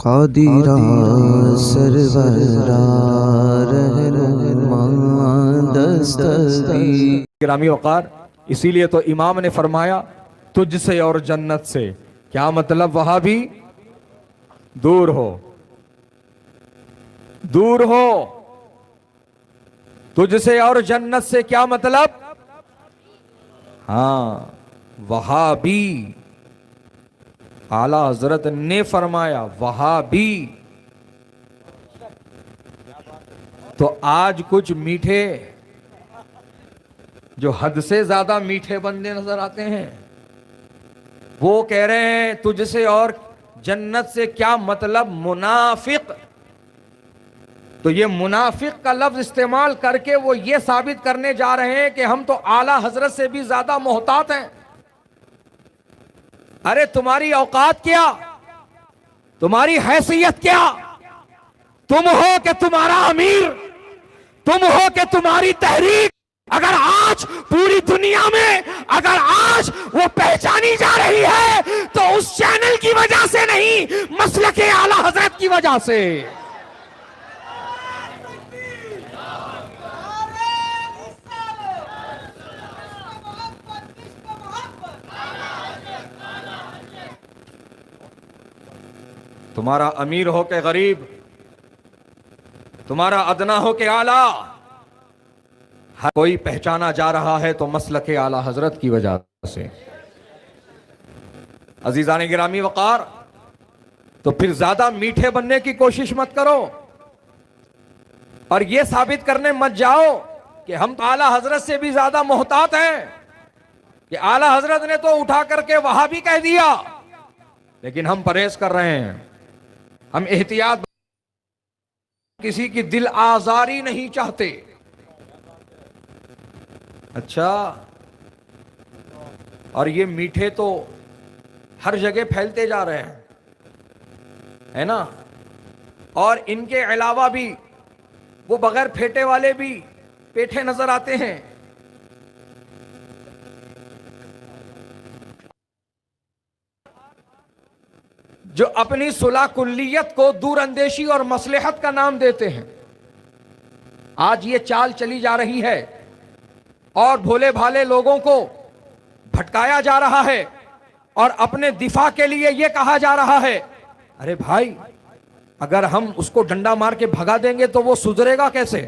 कादिरा सरवरा रहनुमा दस्तगी। गिरामी वक़ार, इसीलिए तो इमाम ने फरमाया तुझसे और जन्नत से, क्या मतलब वहां भी दूर हो, दूर हो। तुझसे और जन्नत से क्या मतलब? हाँ, वहां भी आला हजरत ने फरमाया वहां भी। तो आज कुछ मीठे जो हद से ज्यादा मीठे बंदे नजर आते हैं, वो कह रहे हैं तुझसे और जन्नत से क्या मतलब मुनाफिक। तो ये मुनाफिक का लफ्ज इस्तेमाल करके वो ये साबित करने जा रहे हैं कि हम तो आला हजरत से भी ज्यादा मोहतात हैं। अरे तुम्हारी औकात क्या, तुम्हारी हैसियत क्या? तुम हो कि तुम्हारा अमीर, तुम हो कि तुम्हारी तहरीक अगर आज पूरी दुनिया में अगर आज वो पहचानी जा रही है तो उस चैनल की वजह से नहीं, मसलके आला हजरत की वजह से। तुम्हारा अमीर हो के गरीब, तुम्हारा अदना हो के आला, हर कोई पहचाना जा रहा है तो मसलके आला हजरत की वजह से। अजीजान गिरामी वक़ार, तो फिर ज्यादा मीठे बनने की कोशिश मत करो और यह साबित करने मत जाओ कि हम तो आला हजरत से भी ज्यादा मोहतात हैं, कि आला हजरत ने तो उठा करके वहां भी कह दिया। लेकिन हम परहेज कर रहे हैं, हम एहतियात, किसी की दिल आजारी नहीं चाहते। अच्छा, और ये मीठे तो हर जगह फैलते जा रहे हैं, है ना? और इनके अलावा भी वो बगैर फेटे वाले भी पेठे नजर आते हैं। जो अपनी सुलह कुल्लियत को दूरअंदेशी और मसलहत का नाम देते हैं। आज ये चाल चली जा रही है और भोले भाले लोगों को भटकाया जा रहा है और अपने दिफा के लिए यह कहा जा रहा है, अरे भाई अगर हम उसको डंडा मार के भगा देंगे तो वो सुधरेगा कैसे?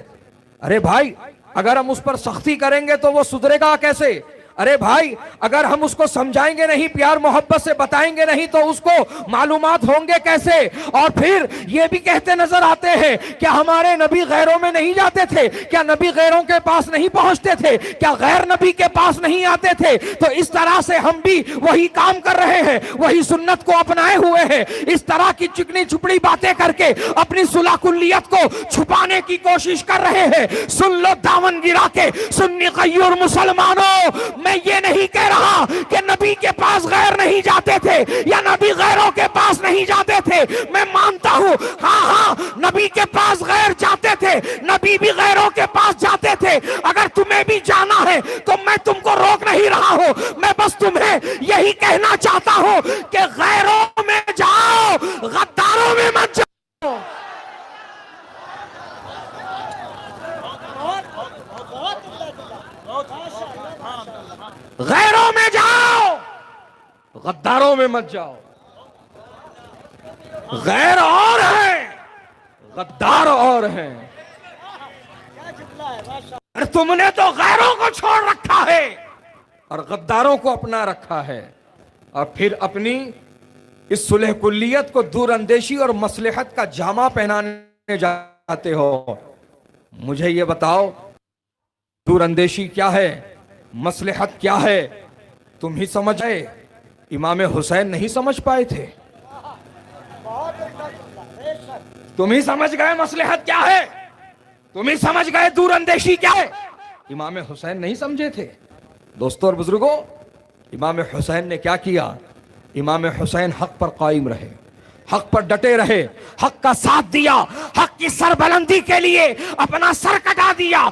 अरे भाई अगर हम उस पर सख्ती करेंगे तो वो सुधरेगा कैसे? अरे भाई अगर हम उसको समझाएंगे नहीं, प्यार मोहब्बत से बताएंगे नहीं तो उसको मालूमात होंगे कैसे? और फिर ये भी कहते नजर आते हैं क्या हमारे नबी गैरों में नहीं जाते थे? क्या नबी गैरों के पास नहीं पहुंचते थे? क्या गैर नबी के पास नहीं आते थे? तो इस तरह से हम भी वही काम कर रहे हैं, वही सुन्नत को अपनाए हुए हैं। इस तरह की चिकनी छुपड़ी बातें करके अपनी सुलह कुल्लियत को छुपाने की कोशिश कर रहे हैं। सुन लो दामन गिरा के सुन्नी गयूर मुसलमानों, मैं ये नहीं कह रहा कि नबी के पास गैर नहीं जाते थे या नबी गैरों के पास नहीं जाते थे। मैं मानता हूं हाँ, नबी के पास गैर जाते थे, नबी भी गैरों के पास जाते थे। अगर तुम्हें भी जाना है तो मैं तुमको रोक नहीं रहा हूं, मैं बस तुम्हें यही कहना चाहता हूं कि गैरों में जाओ, गद्दारों में मत जाओ। गैरों में जाओ, गद्दारों में मत जाओ। गैर और है, गद्दार और है। अरे तुमने तो गैरों को छोड़ रखा है और गद्दारों को अपना रखा है और फिर अपनी इस सुलह कुल्लियत को दूरअंदेशी और मसलहत का जामा पहनाने जाते हो। मुझे ये बताओ दूरअंदेशी क्या है, मसलहत क्या है? तुम ही समझ गए, इमाम हुसैन नहीं समझ पाए थे। तुम ही समझ गए मसलहत क्या है, तुम ही समझ गए दूरअंदेशी क्या है, इमाम हुसैन नहीं समझे थे। दोस्तों और बुजुर्गों, इमाम हुसैन ने क्या किया? इमाम हुसैन हक पर कायम रहे, हक पर डटे रहे, हक का साथ दिया, हक की सरबलंदी के लिए अपना सर कटा दिया।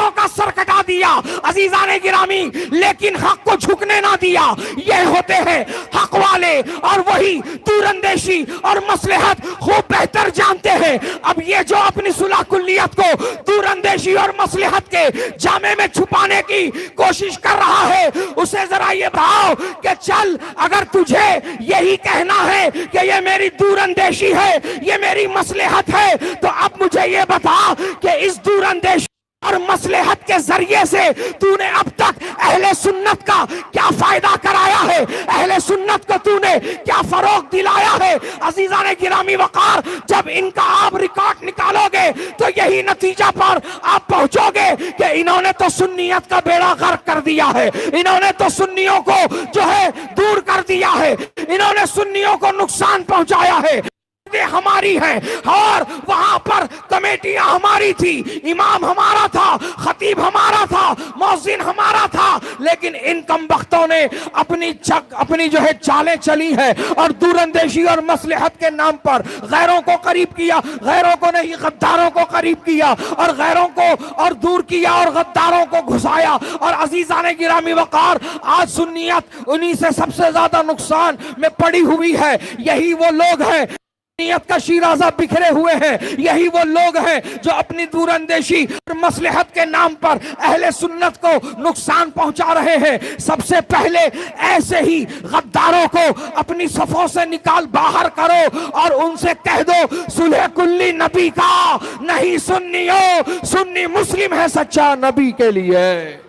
गद्दारों का सर कटा दिया अजीजाने गिरामी, लेकिन हक को झुकने ना दिया। ये होते हैं हक वाले, और वही दूरंदेशी और मसलहत खूब बेहतर जानते हैं। अब ये जो अपनी सुलह कुल्लियत को दूरंदेशी और मसलहत के जामे में छुपाने की कोशिश कर रहा है, उसे जरा ये बताओ कि चल, अगर तुझे यही कहना है कि ये मेरी दूरंदेशी है, ये मेरी मसलहत है, तो अब मुझे ये बता कि इस दूरंदेशी और मसलहत के जरिए से तूने अब तक अहले सुन्नत का क्या फायदा कराया है, अहले सुन्नत को तूने क्या फरोग दिलाया है। अजीजाने गिरामी वकार, जब इनका आप रिकॉर्ड निकालोगे तो यही नतीजा पर आप पहुंचोगे कि इन्होंने तो सुन्नियत का बेड़ा गर्क कर दिया है, इन्होंने तो सुन्नियों को जो है दूर कर दिया है, इन्होंने सुन्नियों को नुकसान पहुंचाया है। हमारी है और वहां पर कमेटियां हमारी थी, इमाम हमारा था, खतीब हमारा था, मौज़िन हमारा था, लेकिन इन कमबख्तों ने अपनी जो है चालें चली है और दूरंदेशी और मसलहत के नाम पर गैरों को करीब किया, गैरों को नहीं गद्दारों को करीब किया, और गैरों को और दूर किया और गद्दारों को घुसाया। और अजीजाने गिरामी वकार, आज सुन्नियत उन्हीं से सबसे ज्यादा नुकसान में पड़ी हुई है। यही वो लोग हैं सुन्नियत का शीराज़ा बिखरे हुए हैं, यही वो लोग हैं जो अपनी दूरंदेशी और मसलहत के नाम पर अहले सुन्नत को नुकसान पहुंचा रहे हैं। सबसे पहले ऐसे ही गद्दारों को अपनी सफों से निकाल बाहर करो और उनसे कह दो सुलह कुल्ली नबी का नहीं, सुन्नियों, सुन्नी मुस्लिम है सच्चा नबी के लिए।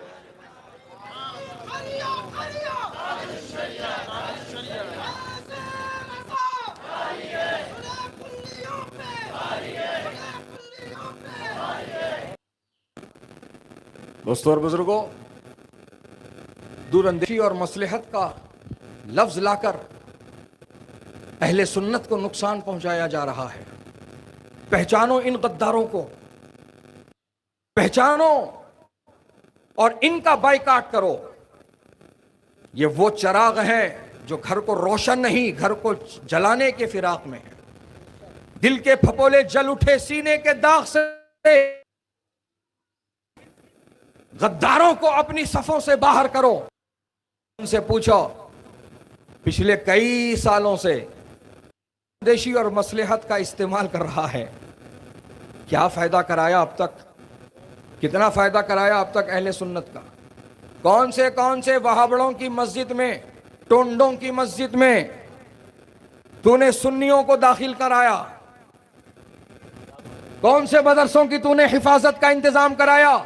दोस्तों और बुजुर्गों, दूरंदेशी और मसलहत का लफ्ज लाकर अहले सुन्नत को नुकसान पहुंचाया जा रहा है। पहचानो इन गद्दारों को, पहचानो और इनका बाइकाट करो। ये वो चिराग हैं जो घर को रोशन नहीं, घर को जलाने के फिराक में है। दिल के फपोले जल उठे सीने के दाग से, गद्दारों को अपनी सफों से बाहर करो। उनसे पूछो पिछले कई सालों से देशी और मसलहत का इस्तेमाल कर रहा है, क्या फायदा कराया अब तक, कितना फायदा कराया अब तक अहले सुन्नत का। कौन से वहाबड़ों की मस्जिद में, टोंडों की मस्जिद में तूने सुन्नियों को दाखिल कराया, कौन से मदरसों की तूने हिफाजत का इंतजाम कराया,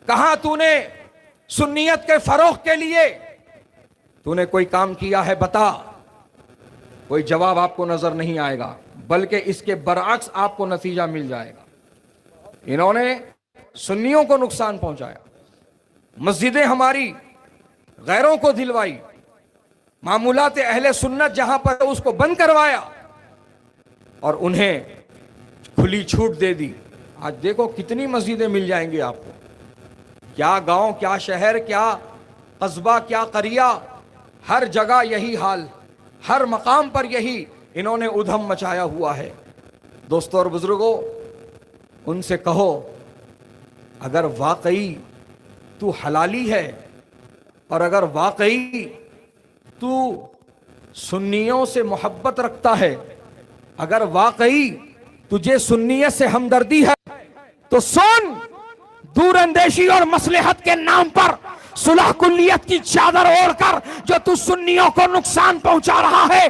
कहां तूने सुन्नियत के फरोग के लिए तूने कोई काम किया है, बता। कोई जवाब आपको नजर नहीं आएगा, बल्कि इसके बरअक्स आपको नतीजा मिल जाएगा। इन्होंने सुन्नियों को नुकसान पहुंचाया, मस्जिदें हमारी गैरों को दिलवाई, मामूलात अहले सुन्नत जहां पर उसको बंद करवाया और उन्हें खुली छूट दे दी। आज देखो कितनी मस्जिदें मिल जाएंगी आपको, क्या गांव, क्या शहर, क्या कस्बा, क्या करिया, हर जगह यही हाल, हर मकाम पर यही इन्होंने उधम मचाया हुआ है। दोस्तों और बुजुर्गों, उनसे कहो अगर वाकई तू हलाली है और अगर वाकई तू सुन्नियों से मोहब्बत रखता है, अगर वाकई तुझे सुन्नियत से हमदर्दी है, तो सुन, दूरंदेशी और मसलहत के नाम पर सुलह कुल्लियत की चादर ओढ़कर जो तू सुन्नियों को नुकसान पहुंचा रहा है,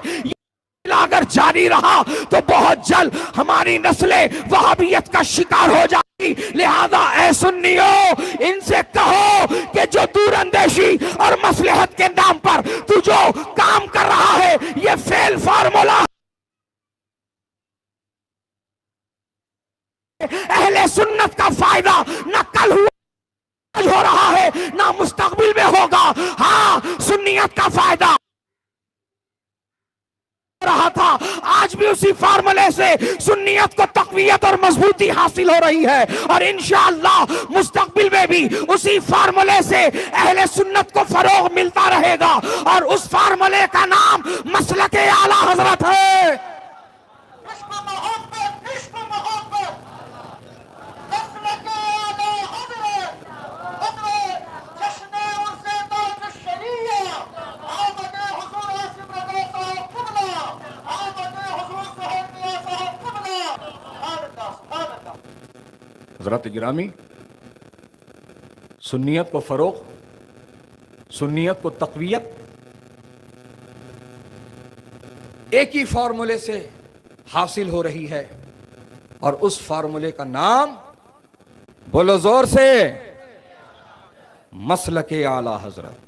अगर जारी रहा तो बहुत जल्द हमारी नस्लें वहाबियत का शिकार हो जाएगी। लिहाजा ऐ सुन्नियों, इनसे कहो कि जो दूरंदेशी और मसलहत के नाम पर तू जो काम कर रहा है, ये फेल फार्मूला, अहले सुन्नत का फायदा न कल हुआ हो रहा है ना मुस्तकबिल में होगा। हाँ, सुन्नियत का फायदा रहा था, आज भी उसी फार्मूले से सुन्नियत को तकवीयत और मजबूती हासिल हो रही है और इंशाअल्लाह मुस्तकबिल में भी उसी फार्मूले से अहले सुन्नत को फरोग मिलता रहेगा और उस फार्मूले का नाम मसलके आला हजरत है। हजरत गिरामी, सुन्नियत को फरोग, सुन्नियत को तक़वियत एक ही फार्मूले से हासिल हो रही है, और उस फार्मूले का नाम, बोलो जोर से, मसलके आला हजरत।